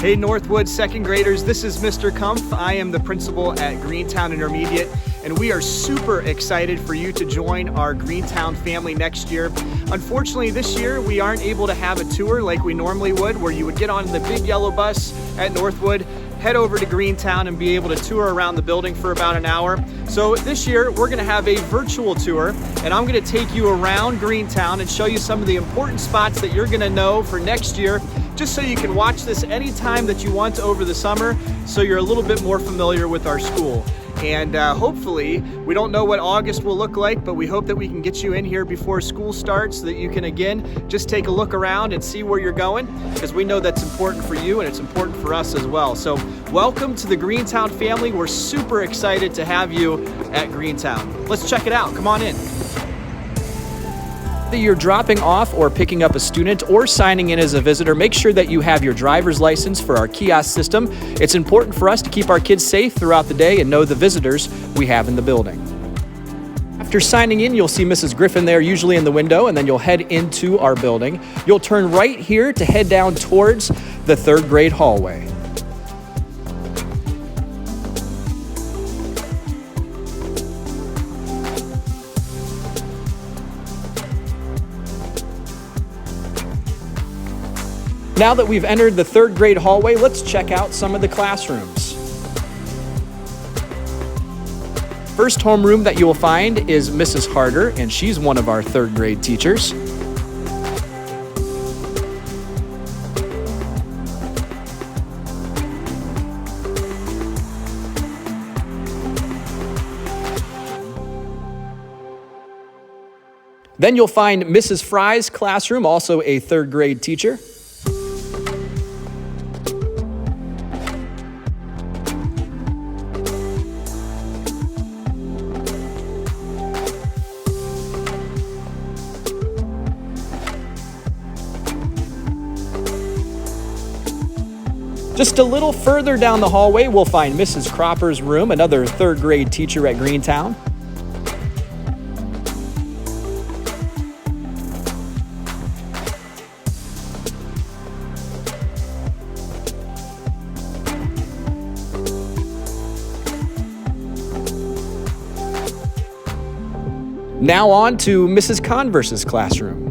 Hey Northwood second graders, this is Mr. Kumpf. I am the principal at Greentown Intermediate, and we are super excited for you to join our Greentown family next year. Unfortunately, this year we aren't able to have a tour like we normally would, where you would get on the big yellow bus at Northwood, head over to Greentown and be able to tour around the building for about an hour. So this year we're gonna have a virtual tour, and I'm gonna take you around Greentown and show you some of the important spots that you're gonna know for next year, just so you can watch this anytime that you want over the summer, so you're a little bit more familiar with our school. And hopefully, we don't know what August will look like, but we hope that we can get you in here before school starts so that you can, again, just take a look around and see where you're going, because we know that's important for you and it's important for us as well. So welcome to the Greentown family. We're super excited to have you at Greentown. Let's check it out. Come on in. Whether you're dropping off or picking up a student or signing in as a visitor, make sure that you have your driver's license for our kiosk system. It's important for us to keep our kids safe throughout the day and know the visitors we have in the building. After signing in, you'll see Mrs. Griffin there, usually in the window, and then you'll head into our building. You'll turn right here to head down towards the third grade hallway. Now that we've entered the third grade hallway, let's check out some of the classrooms. First homeroom that you will find is Mrs. Harder, and she's one of our third grade teachers. Then you'll find Mrs. Fry's classroom, also a third grade teacher. Just a little further down the hallway, we'll find Mrs. Cropper's room, another third grade teacher at Greentown. Now on to Mrs. Converse's classroom.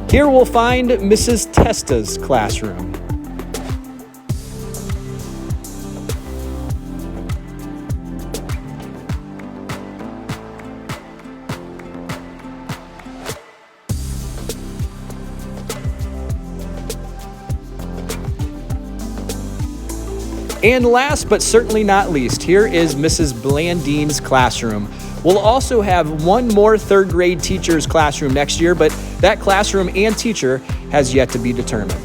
Here we'll find Mrs. Testa's classroom. And last but certainly not least, here is Mrs. Blandine's classroom. We'll also have one more third grade teacher's classroom next year, but that classroom and teacher has yet to be determined.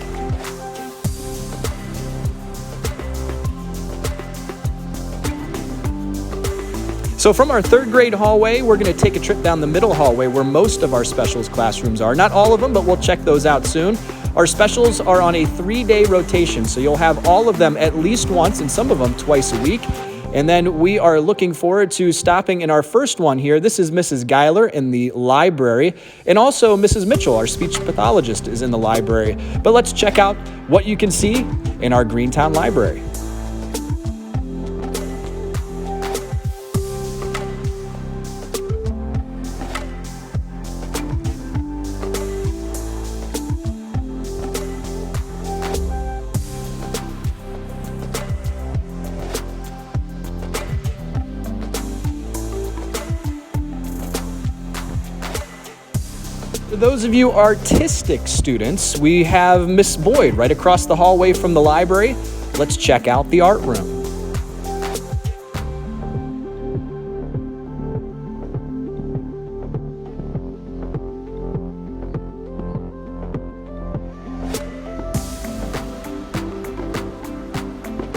So from our third grade hallway, we're going to take a trip down the middle hallway where most of our specials classrooms are. Not all of them, but we'll check those out soon. Our specials are on a 3-day rotation, so you'll have all of them at least once, and some of them twice a week. And then we are looking forward to stopping in our first one here. This is Mrs. Geiler in the library, and also Mrs. Mitchell, our speech pathologist, is in the library. But let's check out what you can see in our Greentown library. For those of you artistic students, we have Miss Boyd right across the hallway from the library. Let's check out the art room.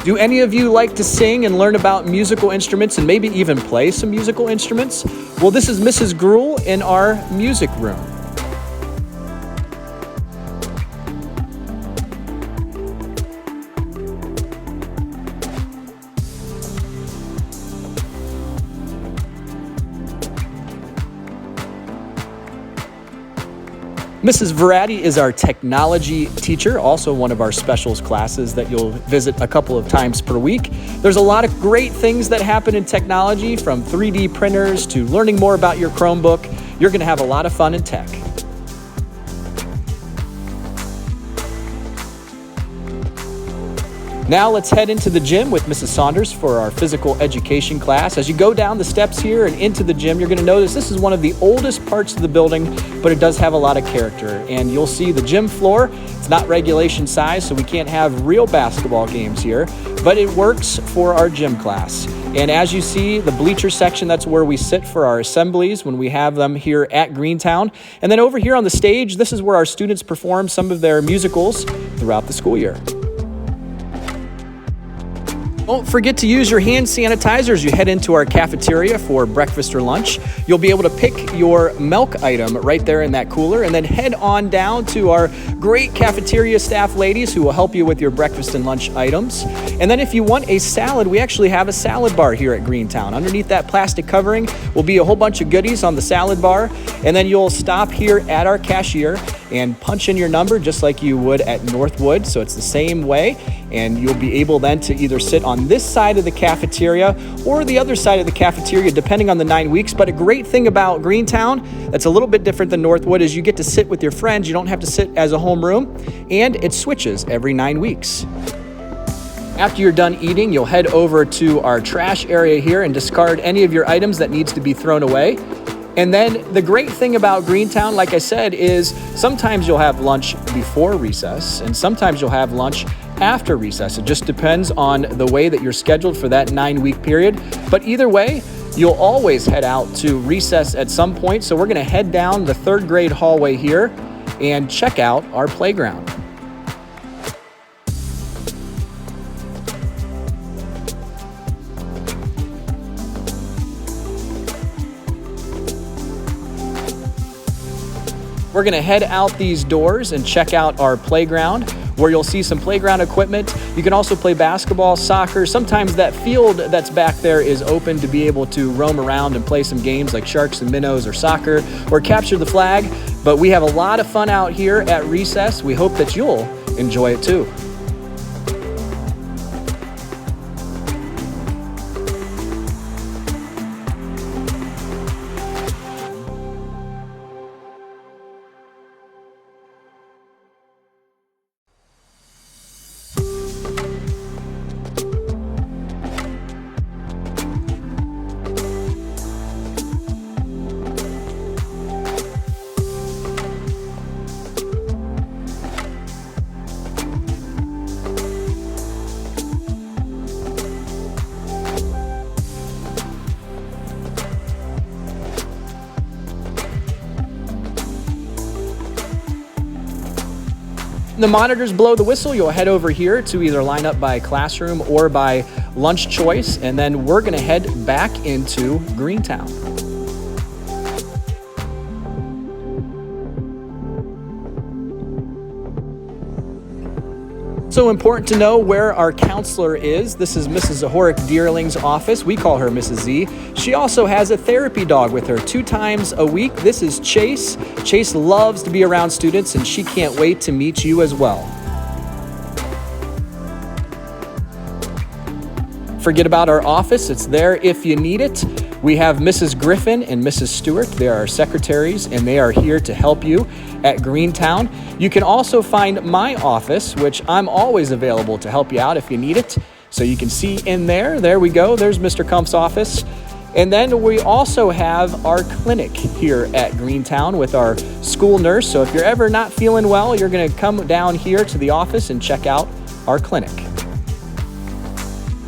Do any of you like to sing and learn about musical instruments and maybe even play some musical instruments? Well, this is Mrs. Gruhl in our music room. Mrs. Verratti is our technology teacher, also one of our specials classes that you'll visit a couple of times per week. There's a lot of great things that happen in technology, from 3D printers to learning more about your Chromebook. You're going to have a lot of fun in tech. Now let's head into the gym with Mrs. Saunders for our physical education class. As you go down the steps here and into the gym, you're going to notice this is one of the oldest parts of the building, but it does have a lot of character. And you'll see the gym floor. It's not regulation size, so we can't have real basketball games here, but it works for our gym class. And as you see, the bleacher section, that's where we sit for our assemblies when we have them here at Greentown. And then over here on the stage, this is where our students perform some of their musicals throughout the school year. Don't forget to use your hand sanitizer as you head into our cafeteria for breakfast or lunch. You'll be able to pick your milk item right there in that cooler, and then head on down to our great cafeteria staff ladies who will help you with your breakfast and lunch items. And then if you want a salad, we actually have a salad bar here at Greentown. Underneath that plastic covering will be a whole bunch of goodies on the salad bar, and then you'll stop here at our cashier and punch in your number just like you would at Northwood. So it's the same way, and you'll be able then to either sit on this side of the cafeteria or the other side of the cafeteria, depending on the 9 weeks. But a great thing about Greentown that's a little bit different than Northwood is you get to sit with your friends. You don't have to sit as a homeroom, and it switches every 9 weeks. After you're done eating, you'll head over to our trash area here and discard any of your items that needs to be thrown away. And then the great thing about Greentown, like I said, is sometimes you'll have lunch before recess and sometimes you'll have lunch after recess. It just depends on the way that you're scheduled for that 9-week period. But either way, you'll always head out to recess at some point. So we're going to head down the 3rd grade hallway here and check out our playground. We're going to head out these doors and check out our playground, where you'll see some playground equipment. You can also play basketball, soccer. Sometimes that field that's back there is open to be able to roam around and play some games like sharks and minnows or soccer or capture the flag. But we have a lot of fun out here at recess. We hope that you'll enjoy it too. The monitors blow the whistle. You'll head over here to either line up by classroom or by lunch choice, and then we're going to head back into Greentown. So important to know where our counselor is. This is Mrs. Zahorik Deerling's office. We call her Mrs. Z. She also has a therapy dog with her 2 times a week. This is Chase. Chase loves to be around students, and she can't wait to meet you as well. Forget about our office. It's there if you need it. We have Mrs. Griffin and Mrs. Stewart. They are our secretaries, and they are here to help you at Greentown. You can also find my office, which I'm always available to help you out if you need it. So you can see in there. There we go. There's Mr. Kumpf's office. And then we also have our clinic here at Greentown with our school nurse. So if you're ever not feeling well, you're going to come down here to the office and check out our clinic.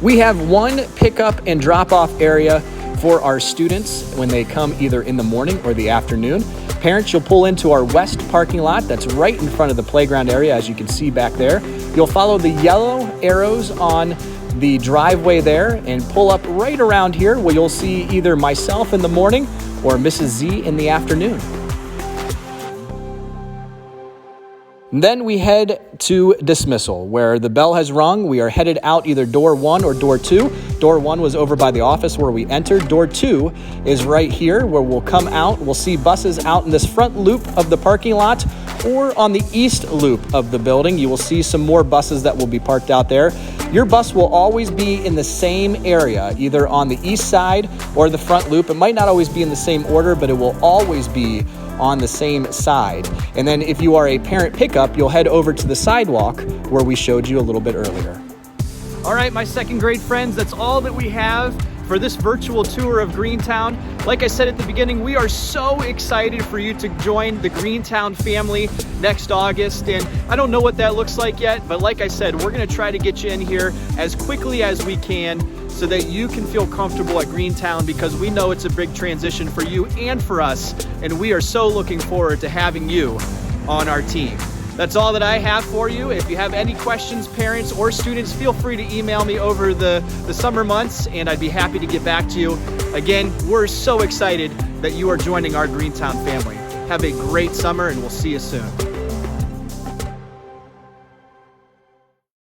We have one pickup and drop-off area for our students when they come either in the morning or the afternoon. Parents, you'll pull into our west parking lot that's right in front of the playground area, as you can see back there. You'll follow the yellow arrows on the driveway there and pull up right around here where you'll see either myself in the morning or Mrs. Z in the afternoon. Then we head to dismissal, where the bell has rung. We are headed out either door 1 or door 2. Door 1 was over by the office where we entered. Door 2 is right here where we'll come out. We'll see buses out in this front loop of the parking lot, or on the east loop of the building, you will see some more buses that will be parked out there. Your bus will always be in the same area, either on the east side or the front loop. It might not always be in the same order, but it will always be on the same side. And then if you are a parent pickup, you'll head over to the sidewalk where we showed you a little bit earlier. All right, my second grade friends, that's all that we have for this virtual tour of Greentown. Like I said at the beginning, we are so excited for you to join the Greentown family next August. And I don't know what that looks like yet, but like I said, we're gonna try to get you in here as quickly as we can so that you can feel comfortable at Greentown, because we know it's a big transition for you and for us. And we are so looking forward to having you on our team. That's all that I have for you. If you have any questions, parents or students, feel free to email me over the summer months and I'd be happy to get back to you. Again, we're so excited that you are joining our Greentown family. Have a great summer and we'll see you soon.